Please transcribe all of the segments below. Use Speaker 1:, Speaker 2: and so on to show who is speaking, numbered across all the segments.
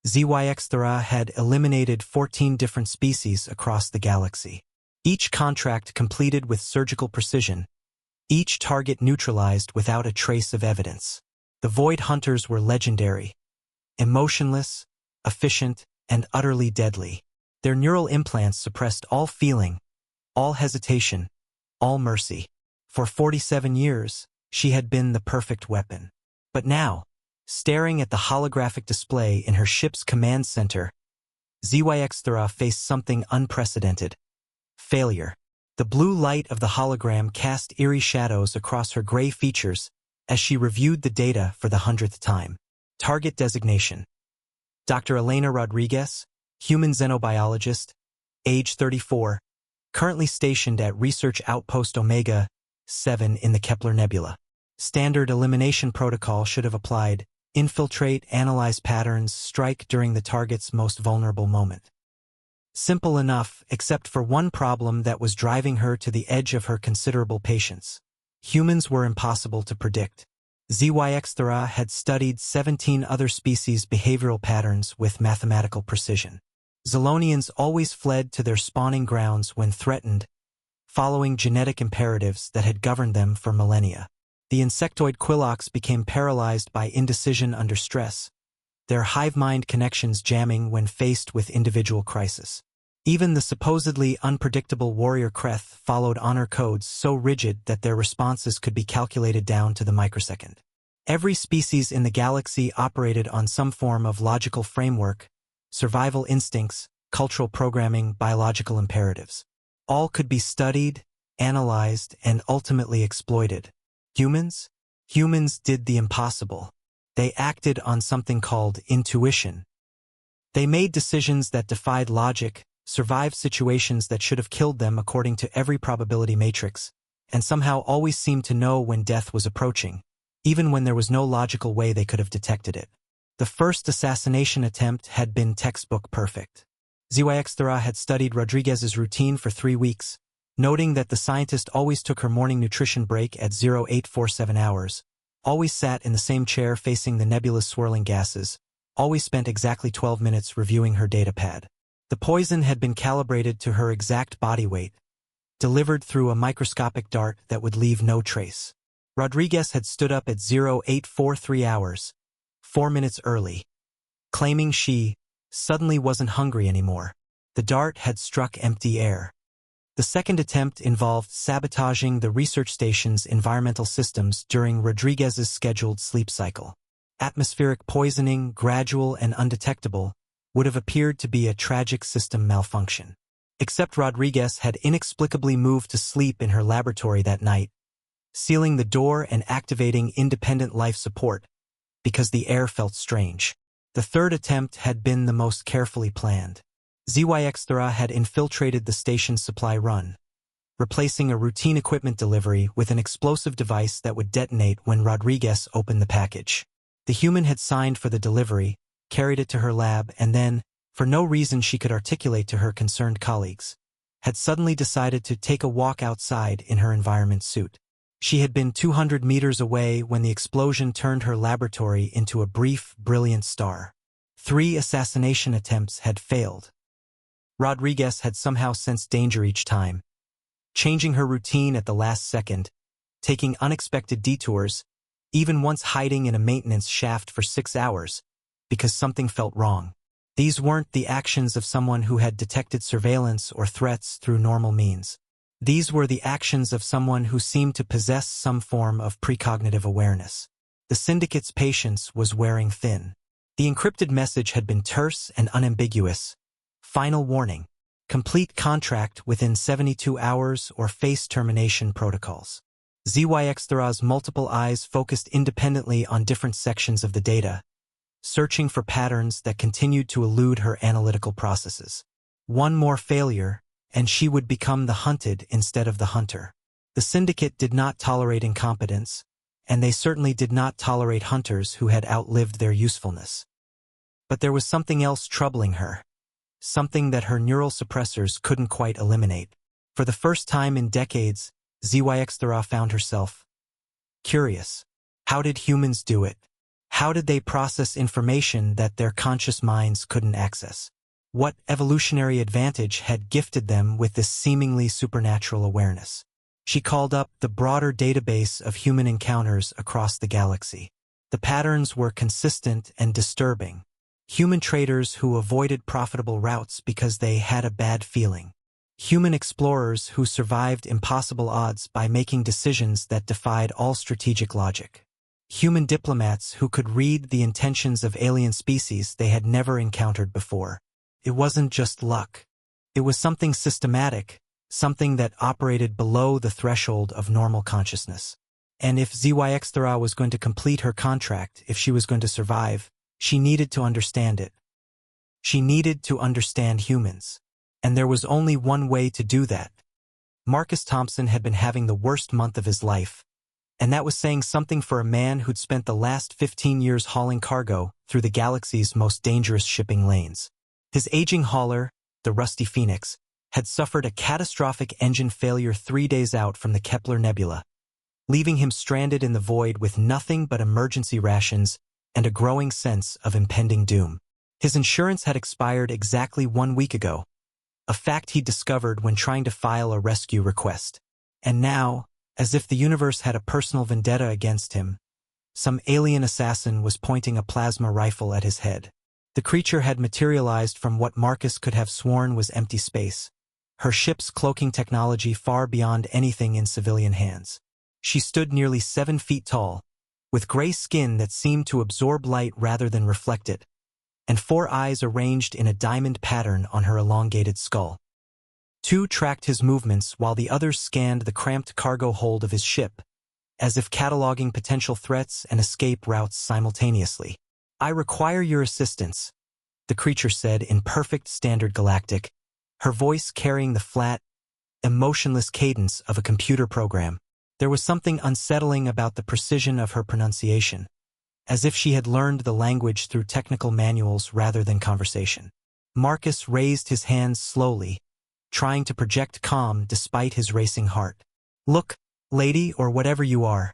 Speaker 1: ZYX-Thera had eliminated 14 different species across the galaxy. Each contract completed with surgical precision, each target neutralized without a trace of evidence. The Void Hunters were legendary, emotionless, efficient, and utterly deadly. Their neural implants suppressed all feeling, all hesitation, all mercy. For 47 years, she had been the perfect weapon. But now, staring at the holographic display in her ship's command center, ZYX-Thera faced something unprecedented. Failure. The blue light of the hologram cast eerie shadows across her gray features as she reviewed the data for the 100th time. Target designation: Dr. Elena Rodriguez, human xenobiologist, age 34, currently stationed at Research Outpost Omega-7 in the Kepler Nebula. Standard elimination protocol should have applied: infiltrate, analyze patterns, strike during the target's most vulnerable moment. Simple enough, except for one problem that was driving her to the edge of her considerable patience. Humans were impossible to predict. ZYX-Thera had studied 17 other species' behavioral patterns with mathematical precision. Zolonians always fled to their spawning grounds when threatened, following genetic imperatives that had governed them for millennia. The insectoid Quillox became paralyzed by indecision under stress, their hive-mind connections jamming when faced with individual crisis. Even the supposedly unpredictable warrior Kreth followed honor codes so rigid that their responses could be calculated down to the microsecond. Every species in the galaxy operated on some form of logical framework: survival instincts, cultural programming, biological imperatives. All could be studied, analyzed, and ultimately exploited. Humans? Humans did the impossible. They acted on something called intuition. They made decisions that defied logic, survived situations that should have killed them according to every probability matrix, and somehow always seemed to know when death was approaching, even when there was no logical way they could have detected it. The first assassination attempt had been textbook perfect. ZYX-Thera had studied Rodriguez's routine for 3 weeks, noting that the scientist always took her morning nutrition break at 0847 hours, always sat in the same chair facing the nebulous swirling gases, always spent exactly 12 minutes reviewing her datapad. The poison had been calibrated to her exact body weight, delivered through a microscopic dart that would leave no trace. Rodriguez had stood up at 0843 hours, 4 minutes early, claiming she suddenly wasn't hungry anymore. The dart had struck empty air. The second attempt involved sabotaging the research station's environmental systems during Rodriguez's scheduled sleep cycle. Atmospheric poisoning, gradual and undetectable, would have appeared to be a tragic system malfunction. Except Rodriguez had inexplicably moved to sleep in her laboratory that night, sealing the door and activating independent life support, because the air felt strange. The third attempt had been the most carefully planned. ZYX-Thera had infiltrated the station's supply run, replacing a routine equipment delivery with an explosive device that would detonate when Rodriguez opened the package. The human had signed for the delivery, carried it to her lab, and then, for no reason she could articulate to her concerned colleagues, had suddenly decided to take a walk outside in her environment suit. She had been 200 meters away when the explosion turned her laboratory into a brief, brilliant star. 3 assassination attempts had failed. Rodriguez had somehow sensed danger each time, changing her routine at the last second, taking unexpected detours, even once hiding in a maintenance shaft for 6 hours, because something felt wrong. These weren't the actions of someone who had detected surveillance or threats through normal means. These were the actions of someone who seemed to possess some form of precognitive awareness. The syndicate's patience was wearing thin. The encrypted message had been terse and unambiguous. Final warning: complete contract within 72 hours or face termination protocols. ZYX-Thera's multiple eyes focused independently on different sections of the data, searching for patterns that continued to elude her analytical processes. One more failure, and she would become the hunted instead of the hunter. The syndicate did not tolerate incompetence, and they certainly did not tolerate hunters who had outlived their usefulness. But there was something else troubling her. Something that her neural suppressors couldn't quite eliminate. For the first time in decades, ZYX-Thera found herself curious. How did humans do it? How did they process information that their conscious minds couldn't access? What evolutionary advantage had gifted them with this seemingly supernatural awareness? She called up the broader database of human encounters across the galaxy. The patterns were consistent and disturbing. Human traders who avoided profitable routes because they had a bad feeling. Human explorers who survived impossible odds by making decisions that defied all strategic logic. Human diplomats who could read the intentions of alien species they had never encountered before. It wasn't just luck. It was something systematic, something that operated below the threshold of normal consciousness. And if ZYX-Thera was going to complete her contract, if she was going to survive, she needed to understand it. She needed to understand humans. And there was only one way to do that. Marcus Thompson had been having the worst month of his life. And that was saying something for a man who'd spent the last 15 years hauling cargo through the galaxy's most dangerous shipping lanes. His aging hauler, the Rusty Phoenix, had suffered a catastrophic engine failure 3 days out from the Kepler Nebula, leaving him stranded in the void with nothing but emergency rations and a growing sense of impending doom. His insurance had expired exactly 1 week ago, a fact he discovered when trying to file a rescue request. And now, as if the universe had a personal vendetta against him, some alien assassin was pointing a plasma rifle at his head. The creature had materialized from what Marcus could have sworn was empty space, her ship's cloaking technology far beyond anything in civilian hands. She stood nearly 7 feet tall, with gray skin that seemed to absorb light rather than reflect it, and 4 eyes arranged in a diamond pattern on her elongated skull. 2 tracked his movements while the others scanned the cramped cargo hold of his ship, as if cataloging potential threats and escape routes simultaneously. "I require your assistance," the creature said in perfect standard galactic, her voice carrying the flat, emotionless cadence of a computer program. There was something unsettling about the precision of her pronunciation, as if she had learned the language through technical manuals rather than conversation. Marcus raised his hands slowly, trying to project calm despite his racing heart. "Look, lady, or whatever you are,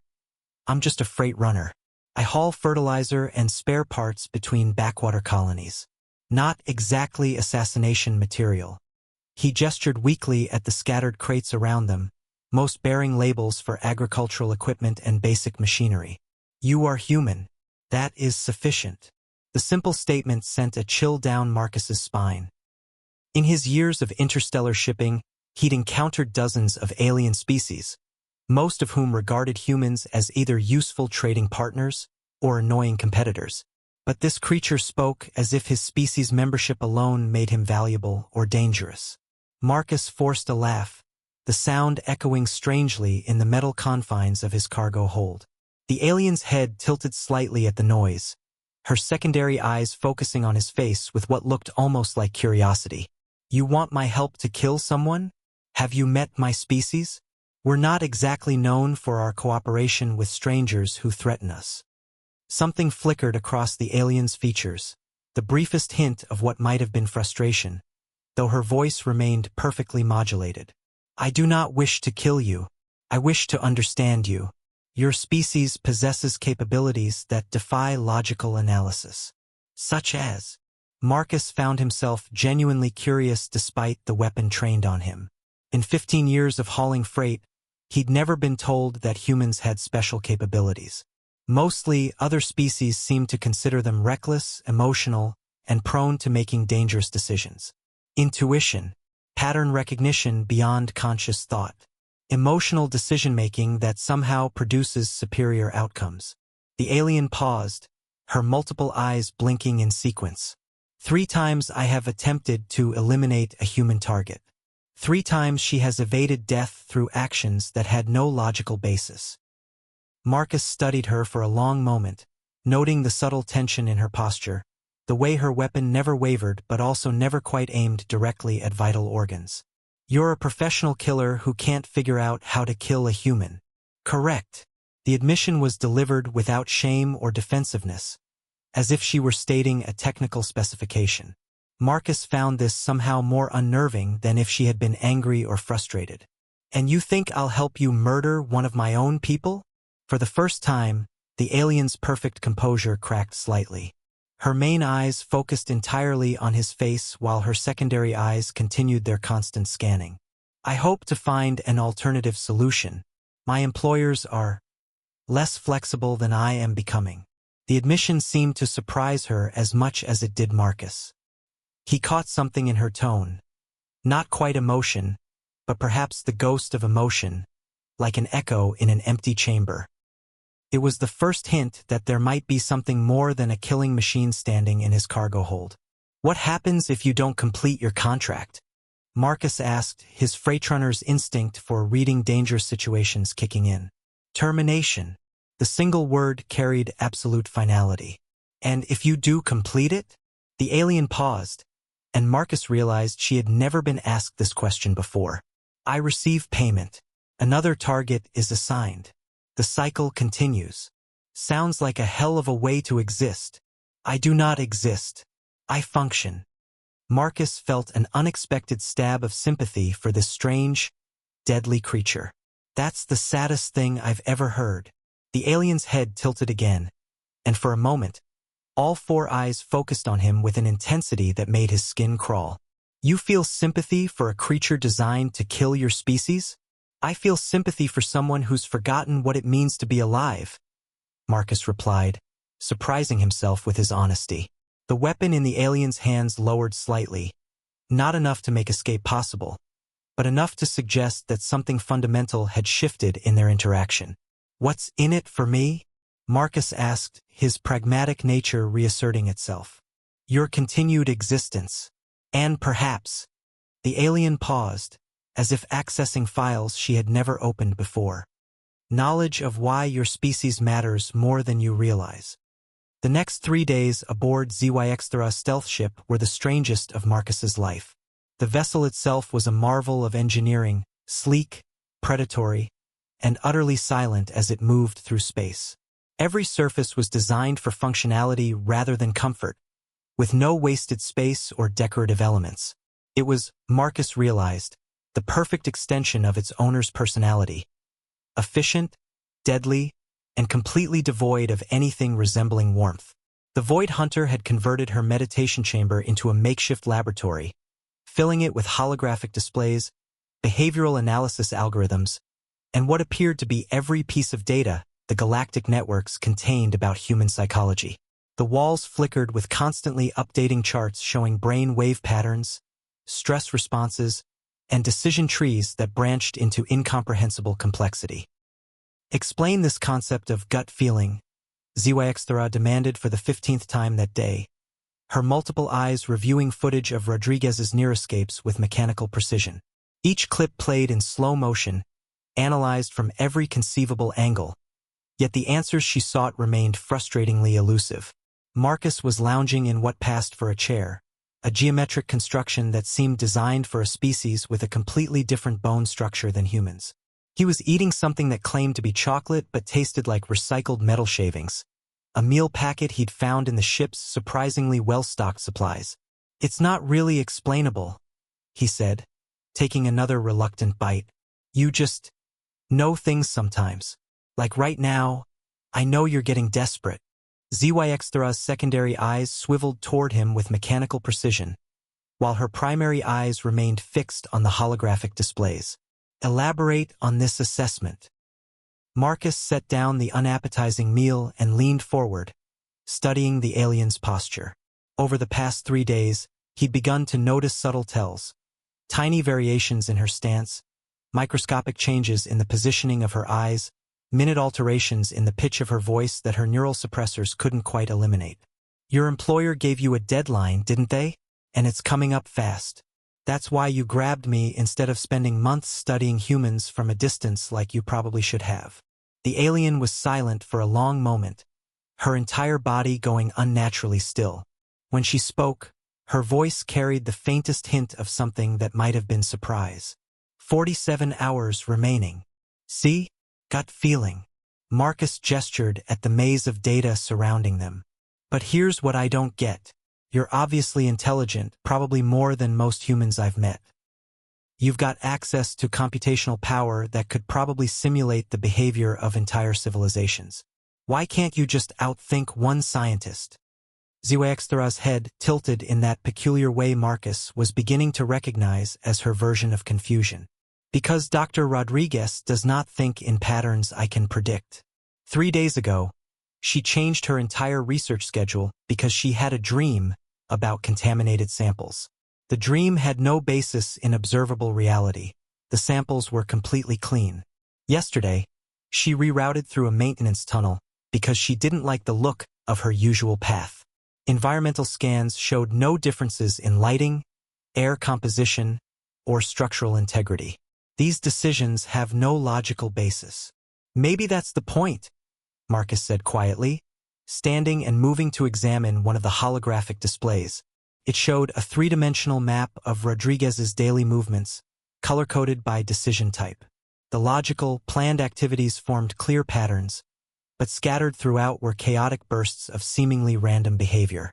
Speaker 1: I'm just a freight runner. I haul fertilizer and spare parts between backwater colonies. Not exactly assassination material." He gestured weakly at the scattered crates around them, most bearing labels for agricultural equipment and basic machinery. "You are human. That is sufficient." The simple statement sent a chill down Marcus's spine. In his years of interstellar shipping, he'd encountered dozens of alien species, most of whom regarded humans as either useful trading partners or annoying competitors. But this creature spoke as if his species membership alone made him valuable or dangerous. Marcus forced a laugh, the sound echoing strangely in the metal confines of his cargo hold. The alien's head tilted slightly at the noise, her secondary eyes focusing on his face with what looked almost like curiosity. "You want my help to kill someone? Have you met my species? We're not exactly known for our cooperation with strangers who threaten us." Something flickered across the alien's features, the briefest hint of what might have been frustration, though her voice remained perfectly modulated. "I do not wish to kill you. I wish to understand you. Your species possesses capabilities that defy logical analysis." "Such as?" Marcus found himself genuinely curious despite the weapon trained on him. In 15 years of hauling freight, he'd never been told that humans had special capabilities. Mostly, other species seemed to consider them reckless, emotional, and prone to making dangerous decisions. Intuition, pattern recognition beyond conscious thought, emotional decision-making that somehow produces superior outcomes. The alien paused, her multiple eyes blinking in sequence. 3 times I have attempted to eliminate a human target. 3 times she has evaded death through actions that had no logical basis. Marcus studied her for a long moment, noting the subtle tension in her posture, the way her weapon never wavered but also never quite aimed directly at vital organs. "You're a professional killer who can't figure out how to kill a human." "Correct." The admission was delivered without shame or defensiveness, as if she were stating a technical specification. Marcus found this somehow more unnerving than if she had been angry or frustrated. "And you think I'll help you murder one of my own people?" For the first time, The alien's perfect composure cracked slightly. Her main eyes focused entirely on his face while her secondary eyes continued their constant scanning. I hope to find an alternative solution. My employers are less flexible than I am becoming. The admission seemed to surprise her as much as it did Marcus. He caught something in her tone. Not quite emotion, but perhaps the ghost of emotion, like an echo in an empty chamber. It was the first hint that there might be something more than a killing machine standing in his cargo hold. What happens if you don't complete your contract? Marcus asked, his freightrunner's instinct for reading dangerous situations kicking in. Termination. The single word carried absolute finality. And if you do complete it? The alien paused, and Marcus realized she had never been asked this question before. I receive payment. Another target is assigned. The cycle continues. Sounds like a hell of a way to exist. I do not exist. I function. Marcus felt an unexpected stab of sympathy for this strange, deadly creature. That's the saddest thing I've ever heard. The alien's head tilted again, and for a moment, all four eyes focused on him with an intensity that made his skin crawl. You feel sympathy for a creature designed to kill your species? I feel sympathy for someone who's forgotten what it means to be alive, Marcus replied, surprising himself with his honesty. The weapon in the alien's hands lowered slightly, not enough to make escape possible, but enough to suggest that something fundamental had shifted in their interaction. What's in it for me? Marcus asked, his pragmatic nature reasserting itself. Your continued existence. And perhaps. The alien paused, as if accessing files she had never opened before. Knowledge of why your species matters more than you realize. The next 3 days aboard HFY stealth ship were the strangest of Marcus's life. The vessel itself was a marvel of engineering, sleek, predatory, and utterly silent as it moved through space. Every surface was designed for functionality rather than comfort, with no wasted space or decorative elements. It was, Marcus realized, the perfect extension of its owner's personality. Efficient, deadly, and completely devoid of anything resembling warmth. The Void Hunter had converted her meditation chamber into a makeshift laboratory, filling it with holographic displays, behavioral analysis algorithms, and what appeared to be every piece of data the galactic networks contained about human psychology. The walls flickered with constantly updating charts showing brain wave patterns, stress responses, and decision trees that branched into incomprehensible complexity. Explain this concept of gut feeling, HFY demanded for the 15th time that day, her multiple eyes reviewing footage of Rodriguez's near-escapes with mechanical precision. Each clip played in slow motion, analyzed from every conceivable angle, yet the answers she sought remained frustratingly elusive. Marcus was lounging in what passed for a chair, a geometric construction that seemed designed for a species with a completely different bone structure than humans. He was eating something that claimed to be chocolate but tasted like recycled metal shavings, a meal packet he'd found in the ship's surprisingly well-stocked supplies. It's not really explainable, he said, taking another reluctant bite. You just know things sometimes. Like right now, I know you're getting desperate. HFY's secondary eyes swiveled toward him with mechanical precision, while her primary eyes remained fixed on the holographic displays. Elaborate on this assessment. Marcus set down the unappetizing meal and leaned forward, studying the alien's posture. Over the past 3 days, he'd begun to notice subtle tells, tiny variations in her stance, microscopic changes in the positioning of her eyes, minute alterations in the pitch of her voice that her neural suppressors couldn't quite eliminate. Your employer gave you a deadline, didn't they? And it's coming up fast. That's why you grabbed me instead of spending months studying humans from a distance like you probably should have. The alien was silent for a long moment, her entire body going unnaturally still. When she spoke, her voice carried the faintest hint of something that might have been surprise. 47 hours remaining. See? Gut feeling. Marcus gestured at the maze of data surrounding them. But here's what I don't get. You're obviously intelligent, probably more than most humans I've met. You've got access to computational power that could probably simulate the behavior of entire civilizations. Why can't you just outthink one scientist? Ziwaxthara's head tilted in that peculiar way Marcus was beginning to recognize as her version of confusion. Because Dr. Rodriguez does not think in patterns I can predict. 3 days ago, she changed her entire research schedule because she had a dream about contaminated samples. The dream had no basis in observable reality. The samples were completely clean. Yesterday, she rerouted through a maintenance tunnel because she didn't like the look of her usual path. Environmental scans showed no differences in lighting, air composition, or structural integrity. These decisions have no logical basis. Maybe that's the point, Marcus said quietly, standing and moving to examine one of the holographic displays. It showed a 3-dimensional map of Rodriguez's daily movements, color-coded by decision type. The logical, planned activities formed clear patterns, but scattered throughout were chaotic bursts of seemingly random behavior.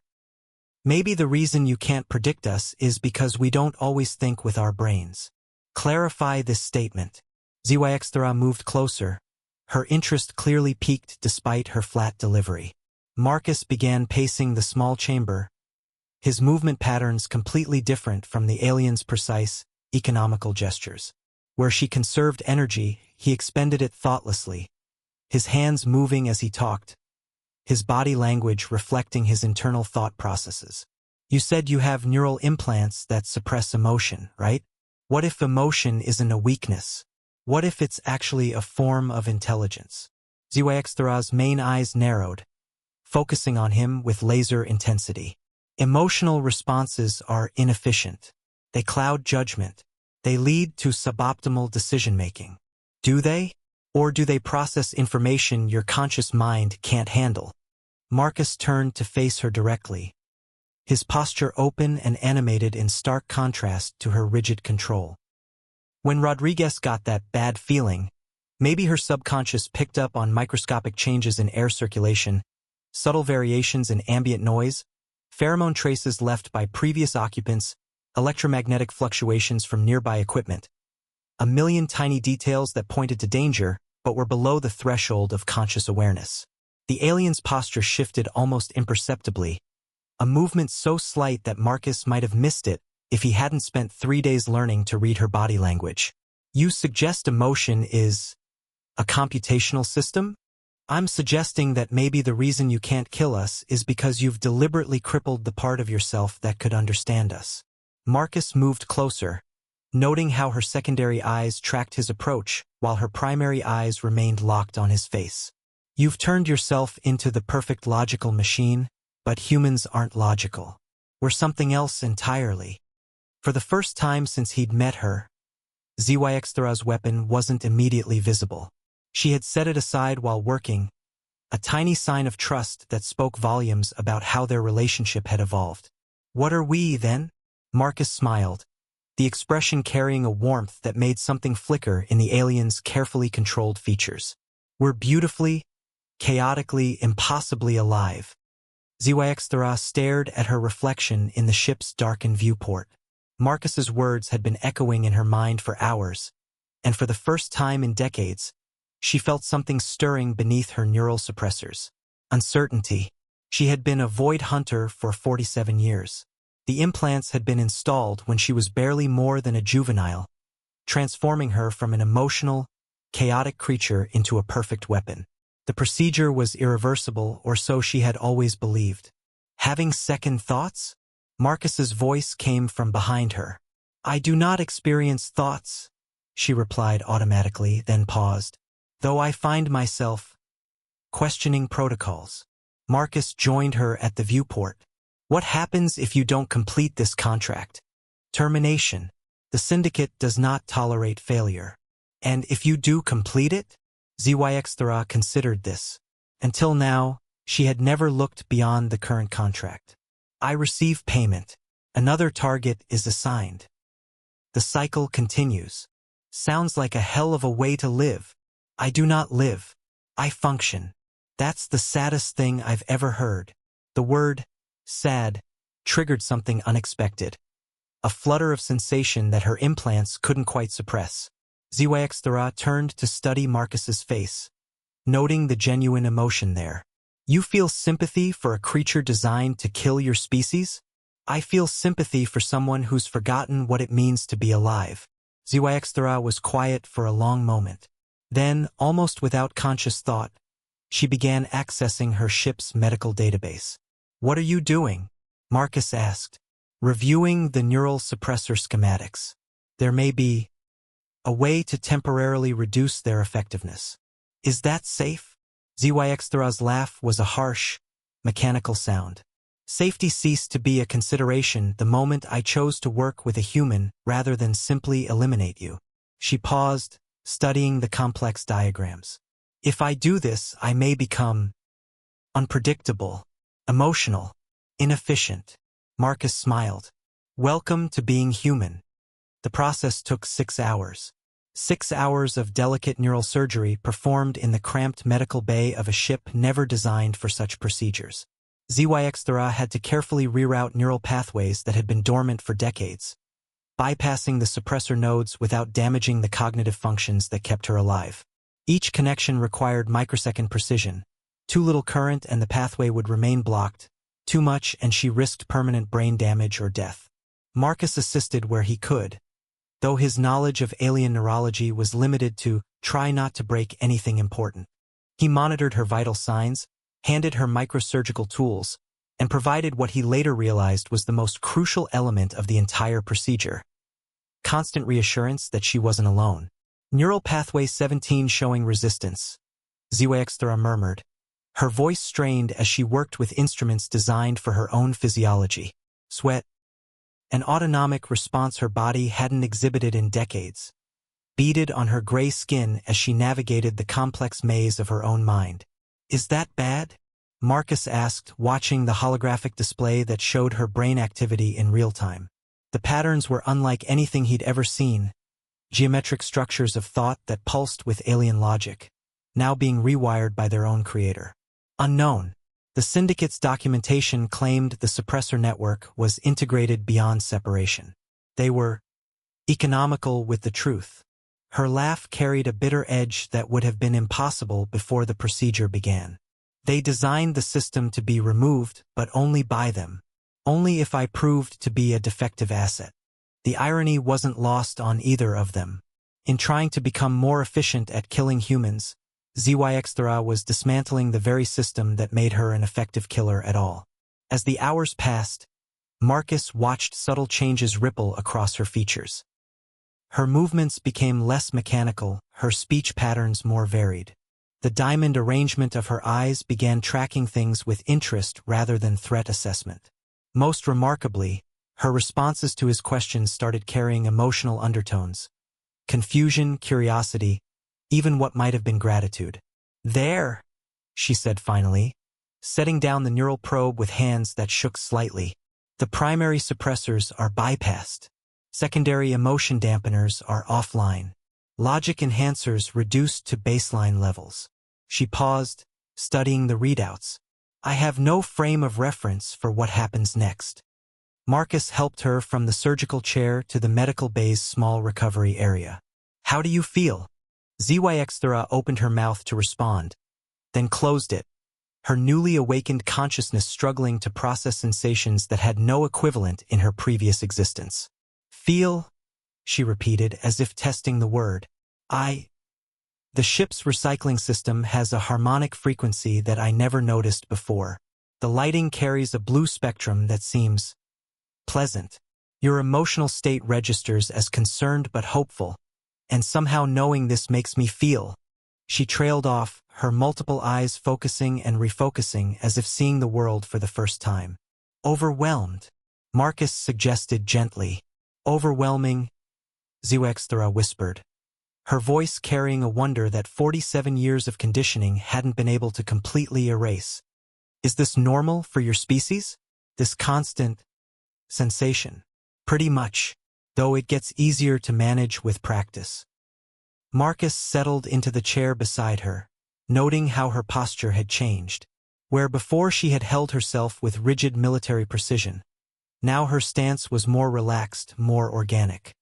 Speaker 1: Maybe the reason you can't predict us is because we don't always think with our brains. Clarify this statement. Ziwaxthara moved closer, her interest clearly piqued despite her flat delivery. Marcus began pacing the small chamber, his movement patterns completely different from the alien's precise, economical gestures. Where she conserved energy, he expended it thoughtlessly, his hands moving as he talked, his body language reflecting his internal thought processes. You said you have neural implants that suppress emotion, right? What if emotion isn't a weakness? What if it's actually a form of intelligence? Ziwaxthara's main eyes narrowed, focusing on him with laser intensity. Emotional responses are inefficient. They cloud judgment. They lead to suboptimal decision-making. Do they? Or do they process information your conscious mind can't handle? Marcus turned to face her directly, his posture open and animated in stark contrast to her rigid control. When Rodriguez got that bad feeling, maybe her subconscious picked up on microscopic changes in air circulation, subtle variations in ambient noise, pheromone traces left by previous occupants, electromagnetic fluctuations from nearby equipment. A million tiny details that pointed to danger, but were below the threshold of conscious awareness. The alien's posture shifted almost imperceptibly, a movement so slight that Marcus might have missed it if he hadn't spent 3 days learning to read her body language. You suggest emotion is a computational system? I'm suggesting that maybe the reason you can't kill us is because you've deliberately crippled the part of yourself that could understand us. Marcus moved closer, noting how her secondary eyes tracked his approach while her primary eyes remained locked on his face. You've turned yourself into the perfect logical machine, but humans aren't logical. We're something else entirely. For the first time since he'd met her, Ziwaxthara's weapon wasn't immediately visible. She had set it aside while working, a tiny sign of trust that spoke volumes about how their relationship had evolved. What are we, then? Marcus smiled, the expression carrying a warmth that made something flicker in the alien's carefully controlled features. We're beautifully, chaotically, impossibly alive. Ziwaxthara stared at her reflection in the ship's darkened viewport. Marcus's words had been echoing in her mind for hours, and for the first time in decades, she felt something stirring beneath her neural suppressors. Uncertainty. She had been a void hunter for 47 years. The implants had been installed when she was barely more than a juvenile, transforming her from an emotional, chaotic creature into a perfect weapon. The procedure was irreversible, or so she had always believed. Having second thoughts? Marcus's voice came from behind her. I do not experience thoughts, she replied automatically, then paused. Though I find myself questioning protocols. Marcus joined her at the viewport. What happens if you don't complete this contract? Termination. The syndicate does not tolerate failure. And if you do complete it? Ziwaxthara considered this. Until now, she had never looked beyond the current contract. I receive payment. Another target is assigned. The cycle continues. Sounds like a hell of a way to live. I do not live. I function. That's the saddest thing I've ever heard. The word, sad, triggered something unexpected. A flutter of sensation that her implants couldn't quite suppress. Ziwaxthara turned to study Marcus's face, noting the genuine emotion there. You feel sympathy for a creature designed to kill your species? I feel sympathy for someone who's forgotten what it means to be alive. Zyxthra was quiet for a long moment. Then, almost without conscious thought, she began accessing her ship's medical database. What are you doing? Marcus asked. Reviewing the neural suppressor schematics. There may be a way to temporarily reduce their effectiveness. Is that safe? Zyxthra's laugh was a harsh, mechanical sound. Safety ceased to be a consideration the moment I chose to work with a human rather than simply eliminate you. She paused, studying the complex diagrams. If I do this, I may become unpredictable, emotional, inefficient. Marcus smiled. Welcome to being human. The process took 6 hours. 6 hours of delicate neural surgery performed in the cramped medical bay of a ship never designed for such procedures. Zyxthra had to carefully reroute neural pathways that had been dormant for decades, bypassing the suppressor nodes without damaging the cognitive functions that kept her alive. Each connection required microsecond precision. Too little current and the pathway would remain blocked. Too much and she risked permanent brain damage or death. Marcus assisted where he could, though his knowledge of alien neurology was limited to try not to break anything important. He monitored her vital signs, handed her microsurgical tools, and provided what he later realized was the most crucial element of the entire procedure. Constant reassurance that she wasn't alone. Neural pathway 17 showing resistance, Zyxthra murmured. Her voice strained as she worked with instruments designed for her own physiology. Sweat, an autonomic response her body hadn't exhibited in decades, beaded on her gray skin as she navigated the complex maze of her own mind. Is that bad? Marcus asked, watching the holographic display that showed her brain activity in real time. The patterns were unlike anything he'd ever seen, geometric structures of thought that pulsed with alien logic, now being rewired by their own creator. Unknown. The syndicate's documentation claimed the suppressor network was integrated beyond separation. They were economical with the truth. Her laugh carried a bitter edge that would have been impossible before the procedure began. They designed the system to be removed, but only by them. Only if I proved to be a defective asset. The irony wasn't lost on either of them. In trying to become more efficient at killing humans, Zyxthra was dismantling the very system that made her an effective killer at all. As the hours passed, Marcus watched subtle changes ripple across her features. Her movements became less mechanical, her speech patterns more varied. The diamond arrangement of her eyes began tracking things with interest rather than threat assessment. Most remarkably, her responses to his questions started carrying emotional undertones. Confusion, curiosity, even what might have been gratitude. There, she said finally, setting down the neural probe with hands that shook slightly. The primary suppressors are bypassed. Secondary emotion dampeners are offline. Logic enhancers reduced to baseline levels. She paused, studying the readouts. I have no frame of reference for what happens next. Marcus helped her from the surgical chair to the medical bay's small recovery area. How do you feel? Zyxthra opened her mouth to respond, then closed it, her newly awakened consciousness struggling to process sensations that had no equivalent in her previous existence. Feel, she repeated as if testing the word. The ship's recycling system has a harmonic frequency that I never noticed before. The lighting carries a blue spectrum that seems pleasant. Your emotional state registers as concerned but hopeful, and somehow knowing this makes me feel. She trailed off, her multiple eyes focusing and refocusing as if seeing the world for the first time. Overwhelmed, Marcus suggested gently. Overwhelming, Zyxthra whispered, her voice carrying a wonder that 47 years of conditioning hadn't been able to completely erase. Is this normal for your species? This constant sensation? Pretty much, though it gets easier to manage with practice. Marcus settled into the chair beside her, noting how her posture had changed. Where before she had held herself with rigid military precision, now her stance was more relaxed, more organic.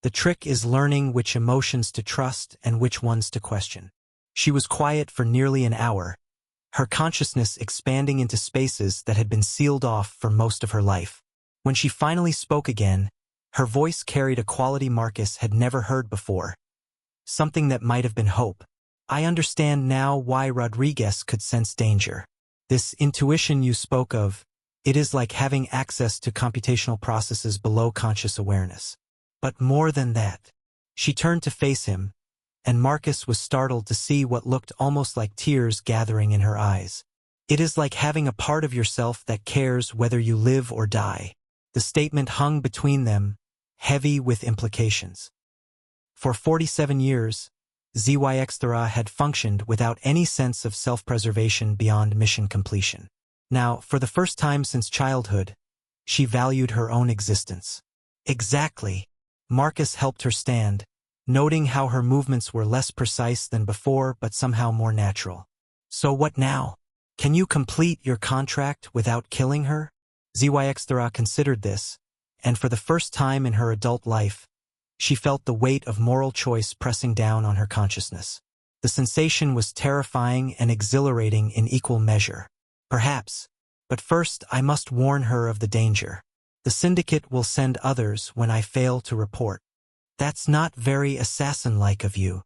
Speaker 1: The trick is learning which emotions to trust and which ones to question. She was quiet for nearly an hour, her consciousness expanding into spaces that had been sealed off for most of her life. When she finally spoke again, her voice carried a quality Marcus had never heard before, something that might have been hope. I understand now why Rodriguez could sense danger. This intuition you spoke of, it is like having access to computational processes below conscious awareness. But more than that. She turned to face him, and Marcus was startled to see what looked almost like tears gathering in her eyes. It is like having a part of yourself that cares whether you live or die. The statement hung between them, heavy with implications. For 47 years, ZYX-Thera had functioned without any sense of self-preservation beyond mission completion. Now, for the first time since childhood, she valued her own existence. Exactly. Marcus helped her stand, noting how her movements were less precise than before but somehow more natural. So what now? Can you complete your contract without killing her? ZYX-Thera considered this, and for the first time in her adult life, she felt the weight of moral choice pressing down on her consciousness. The sensation was terrifying and exhilarating in equal measure. Perhaps, but first I must warn her of the danger. The syndicate will send others when I fail to report. That's not very assassin-like of you.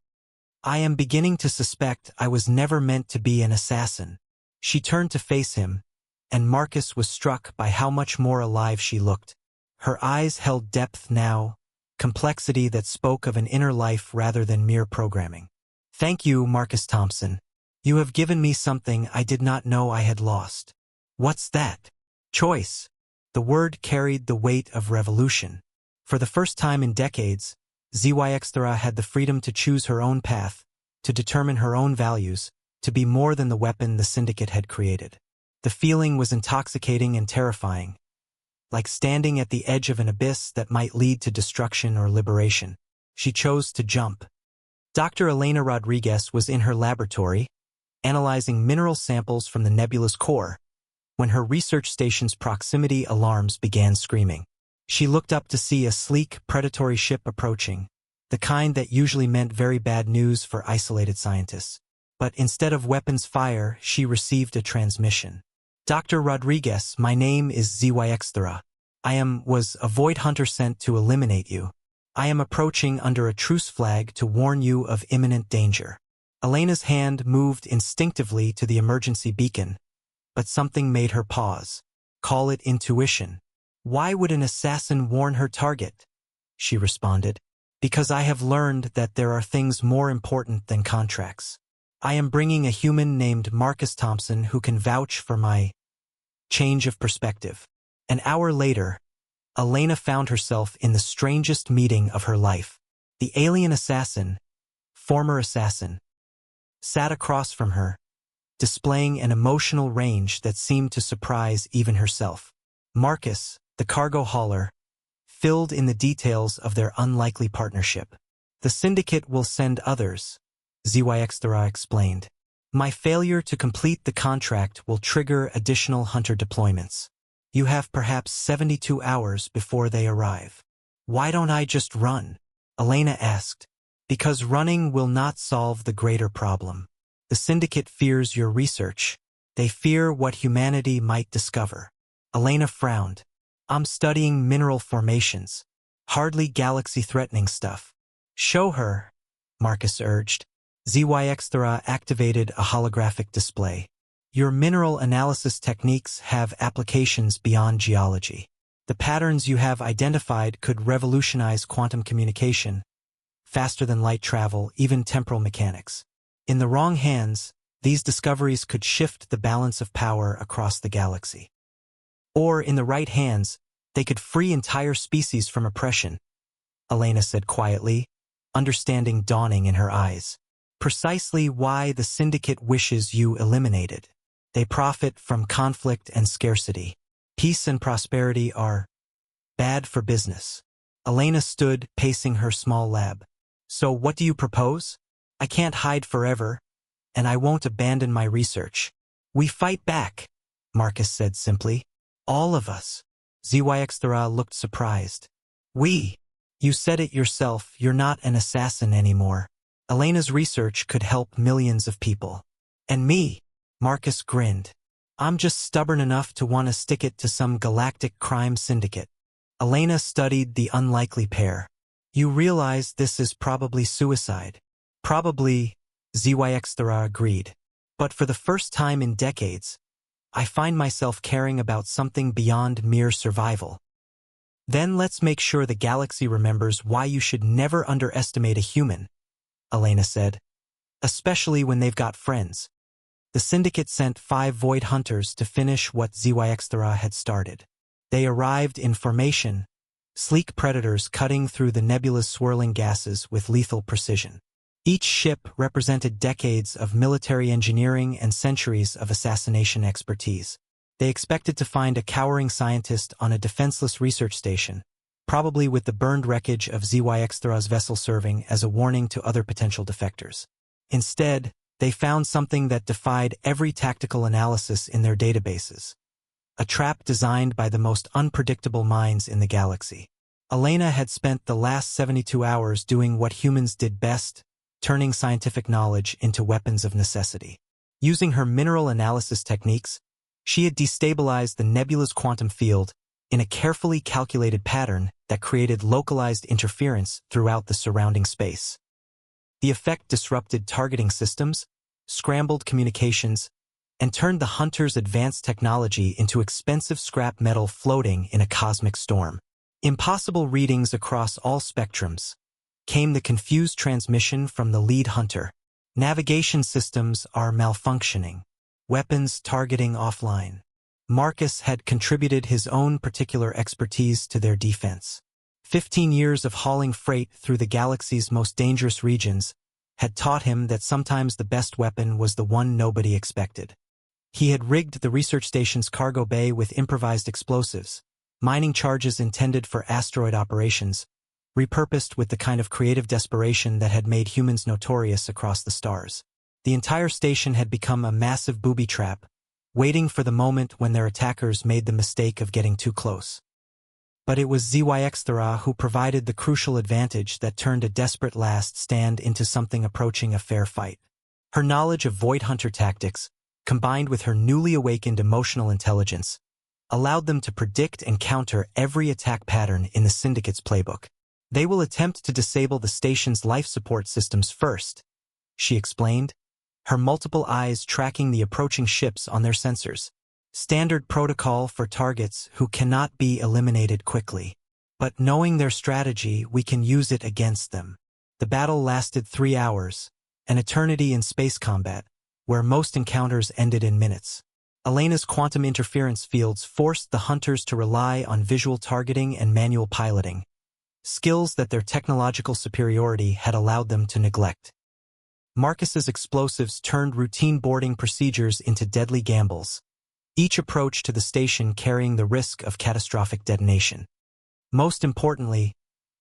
Speaker 1: I am beginning to suspect I was never meant to be an assassin. She turned to face him, and Marcus was struck by how much more alive she looked. Her eyes held depth now, complexity that spoke of an inner life rather than mere programming. Thank you, Marcus Thompson. You have given me something I did not know I had lost. What's that? Choice. The word carried the weight of revolution. For the first time in decades, ZYX-Thera had the freedom to choose her own path, to determine her own values, to be more than the weapon the syndicate had created. The feeling was intoxicating and terrifying, like standing at the edge of an abyss that might lead to destruction or liberation. She chose to jump. Dr. Elena Rodriguez was in her laboratory, analyzing mineral samples from the nebula's core, when her research station's proximity alarms began screaming. She looked up to see a sleek, predatory ship approaching, the kind that usually meant very bad news for isolated scientists. But instead of weapons fire, she received a transmission. Dr. Rodriguez, my name is ZYX-Thera. was a void hunter sent to eliminate you. I am approaching under a truce flag to warn you of imminent danger. Elena's hand moved instinctively to the emergency beacon, but something made her pause. Call it intuition. Why would an assassin warn her target? She responded. Because I have learned that there are things more important than contracts. I am bringing a human named Marcus Thompson who can vouch for my change of perspective. An hour later, Elena found herself in the strangest meeting of her life. The alien assassin, former assassin, sat across from her, displaying an emotional range that seemed to surprise even herself. Marcus, the cargo hauler, filled in the details of their unlikely partnership. The syndicate will send others, ZYX-Thera explained. My failure to complete the contract will trigger additional hunter deployments. You have perhaps 72 hours before they arrive. Why don't I just run? Elena asked. Because running will not solve the greater problem. The syndicate fears your research. They fear what humanity might discover. Elena frowned. I'm studying mineral formations. Hardly galaxy-threatening stuff. Show her, Marcus urged. ZYX-Thera activated a holographic display. Your mineral analysis techniques have applications beyond geology. The patterns you have identified could revolutionize quantum communication, faster than light travel, even temporal mechanics. In the wrong hands, these discoveries could shift the balance of power across the galaxy. Or, in the right hands, they could free entire species from oppression, Elena said quietly, understanding dawning in her eyes. Precisely why the syndicate wishes you eliminated. They profit from conflict and scarcity. Peace and prosperity are bad for business. Elena stood, pacing her small lab. So what do you propose? I can't hide forever, and I won't abandon my research. We fight back, Marcus said simply. All of us. ZYX-Thera looked surprised. We. You said it yourself, you're not an assassin anymore. Elena's research could help millions of people. And me, Marcus grinned. I'm just stubborn enough to want to stick it to some galactic crime syndicate. Elena studied the unlikely pair. You realize this is probably suicide. Probably, Zyxthera agreed. But for the first time in decades, I find myself caring about something beyond mere survival. Then let's make sure the galaxy remembers why you should never underestimate a human, Elena said. Especially when they've got friends. The syndicate sent 5 void hunters to finish what Zyxthera had started. They arrived in formation, sleek predators cutting through the nebula's swirling gases with lethal precision. Each ship represented decades of military engineering and centuries of assassination expertise. They expected to find a cowering scientist on a defenseless research station, probably with the burned wreckage of Zyxthera's vessel serving as a warning to other potential defectors. Instead, they found something that defied every tactical analysis in their databases. A trap designed by the most unpredictable minds in the galaxy. Elena had spent the last 72 hours doing what humans did best, turning scientific knowledge into weapons of necessity. Using her mineral analysis techniques, she had destabilized the nebula's quantum field in a carefully calculated pattern that created localized interference throughout the surrounding space. The effect disrupted targeting systems, scrambled communications, and turned the hunters' advanced technology into expensive scrap metal floating in a cosmic storm. Impossible readings across all spectrums. Came the confused transmission from the lead hunter. Navigation systems are malfunctioning. Weapons targeting offline. Marcus had contributed his own particular expertise to their defense. 15 years of hauling freight through the galaxy's most dangerous regions had taught him that sometimes the best weapon was the one nobody expected. He had rigged the research station's cargo bay with improvised explosives, mining charges intended for asteroid operations, repurposed with the kind of creative desperation that had made humans notorious across the stars. The entire station had become a massive booby trap, waiting for the moment when their attackers made the mistake of getting too close. But it was Zyxthera who provided the crucial advantage that turned a desperate last stand into something approaching a fair fight. Her knowledge of void hunter tactics, combined with her newly awakened emotional intelligence, allowed them to predict and counter every attack pattern in the Syndicate's playbook. They will attempt to disable the station's life support systems first, she explained, her multiple eyes tracking the approaching ships on their sensors. Standard protocol for targets who cannot be eliminated quickly. But knowing their strategy, we can use it against them. The battle lasted 3 hours, an eternity in space combat, where most encounters ended in minutes. Elena's quantum interference fields forced the hunters to rely on visual targeting and manual piloting, skills that their technological superiority had allowed them to neglect. Marcus's explosives turned routine boarding procedures into deadly gambles, each approach to the station carrying the risk of catastrophic detonation. Most importantly,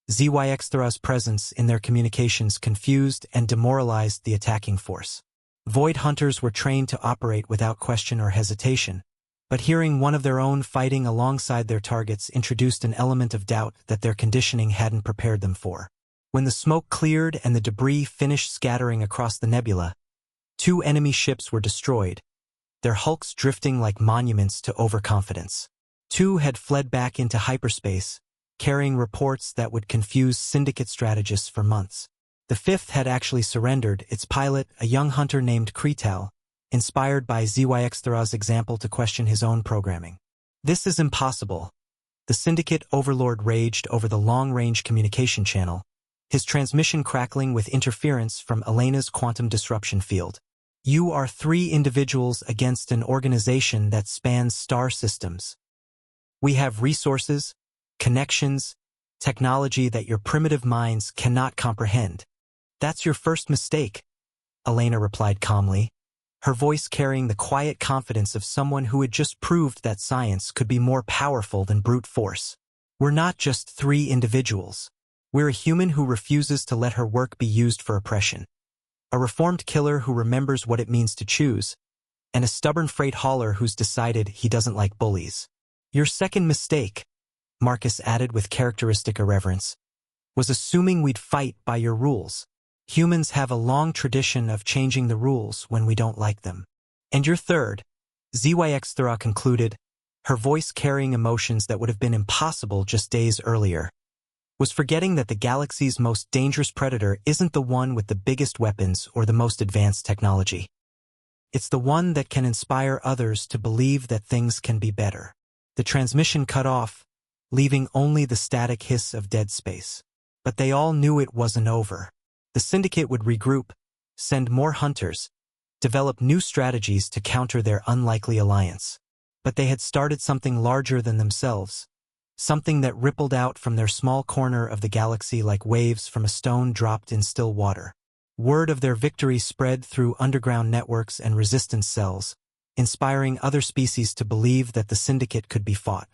Speaker 1: Zyxthera's presence in their communications confused and demoralized the attacking force. Void hunters were trained to operate without question or hesitation, but hearing one of their own fighting alongside their targets introduced an element of doubt that their conditioning hadn't prepared them for. When the smoke cleared and the debris finished scattering across the nebula, 2 enemy ships were destroyed, their hulks drifting like monuments to overconfidence. 2 had fled back into hyperspace, carrying reports that would confuse Syndicate strategists for months. The 5th had actually surrendered, its pilot, a young hunter named Kretal, inspired by Zyxthera's example to question his own programming. This is impossible. The Syndicate overlord raged over the long-range communication channel, his transmission crackling with interference from Elena's quantum disruption field. You are 3 individuals against an organization that spans star systems. We have resources, connections, technology that your primitive minds cannot comprehend. That's your first mistake, Elena replied calmly, her voice carrying the quiet confidence of someone who had just proved that science could be more powerful than brute force. We're not just 3 individuals. We're a human who refuses to let her work be used for oppression. A reformed killer who remembers what it means to choose, and a stubborn freight hauler who's decided he doesn't like bullies. Your second mistake, Marcus added with characteristic irreverence, was assuming we'd fight by your rules. Humans have a long tradition of changing the rules when we don't like them. And your third, ZYX concluded, her voice carrying emotions that would have been impossible just days earlier, was forgetting that the galaxy's most dangerous predator isn't the one with the biggest weapons or the most advanced technology. It's the one that can inspire others to believe that things can be better. The transmission cut off, leaving only the static hiss of dead space. But they all knew it wasn't over. The Syndicate would regroup, send more hunters, develop new strategies to counter their unlikely alliance. But they had started something larger than themselves, something that rippled out from their small corner of the galaxy like waves from a stone dropped in still water. Word of their victory spread through underground networks and resistance cells, inspiring other species to believe that the Syndicate could be fought.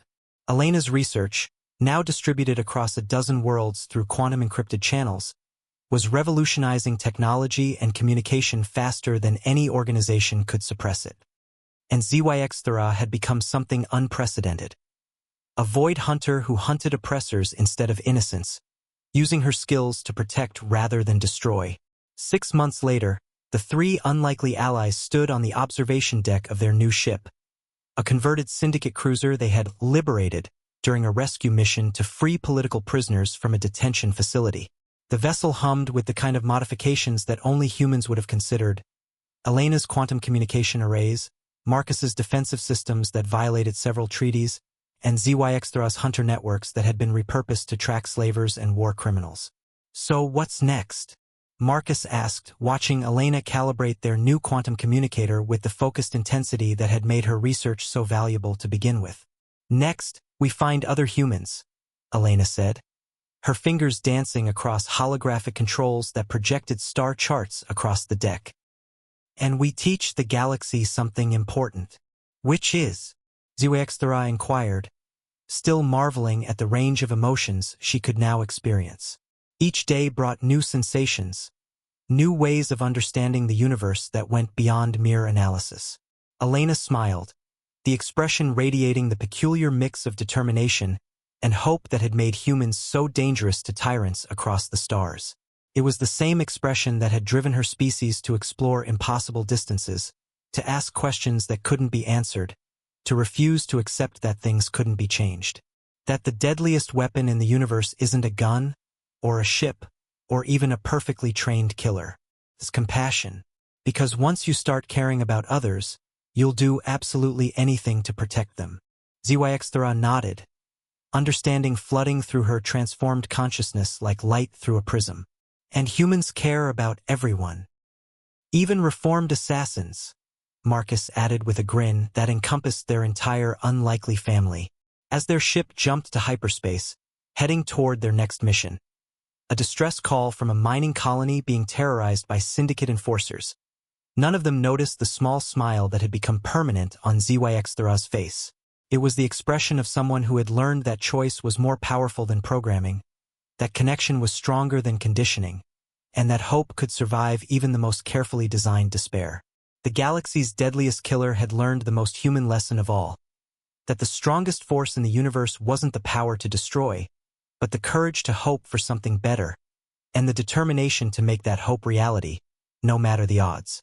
Speaker 1: Elena's research, now distributed across a dozen worlds through quantum-encrypted channels, was revolutionizing technology and communication faster than any organization could suppress it. And ZYX had become something unprecedented. A void hunter who hunted oppressors instead of innocents, using her skills to protect rather than destroy. 6 months later, the three unlikely allies stood on the observation deck of their new ship, a converted Syndicate cruiser they had liberated during a rescue mission to free political prisoners from a detention facility. The vessel hummed with the kind of modifications that only humans would have considered: Elena's quantum communication arrays, Marcus's defensive systems that violated several treaties, and ZYX's hunter networks that had been repurposed to track slavers and war criminals. So what's next? Marcus asked, watching Elena calibrate their new quantum communicator with the focused intensity that had made her research so valuable to begin with. Next, we find other humans, Elena said, her fingers dancing across holographic controls that projected star charts across the deck. And we teach the galaxy something important. Which is? ZYX inquired, still marveling at the range of emotions she could now experience. Each day brought new sensations, new ways of understanding the universe that went beyond mere analysis. Elena smiled, the expression radiating the peculiar mix of determination and hope that had made humans so dangerous to tyrants across the stars. It was the same expression that had driven her species to explore impossible distances, to ask questions that couldn't be answered, to refuse to accept that things couldn't be changed. That the deadliest weapon in the universe isn't a gun, or a ship, or even a perfectly trained killer. It's compassion. Because once you start caring about others, you'll do absolutely anything to protect them. ZYX nodded, understanding flooding through her transformed consciousness like light through a prism. And humans care about everyone. Even reformed assassins, Marcus added with a grin that encompassed their entire unlikely family, as their ship jumped to hyperspace, heading toward their next mission. A distress call from a mining colony being terrorized by Syndicate enforcers. None of them noticed the small smile that had become permanent on ZYX's face. It was the expression of someone who had learned that choice was more powerful than programming, that connection was stronger than conditioning, and that hope could survive even the most carefully designed despair. The galaxy's deadliest killer had learned the most human lesson of all, that the strongest force in the universe wasn't the power to destroy, but the courage to hope for something better, and the determination to make that hope reality, no matter the odds.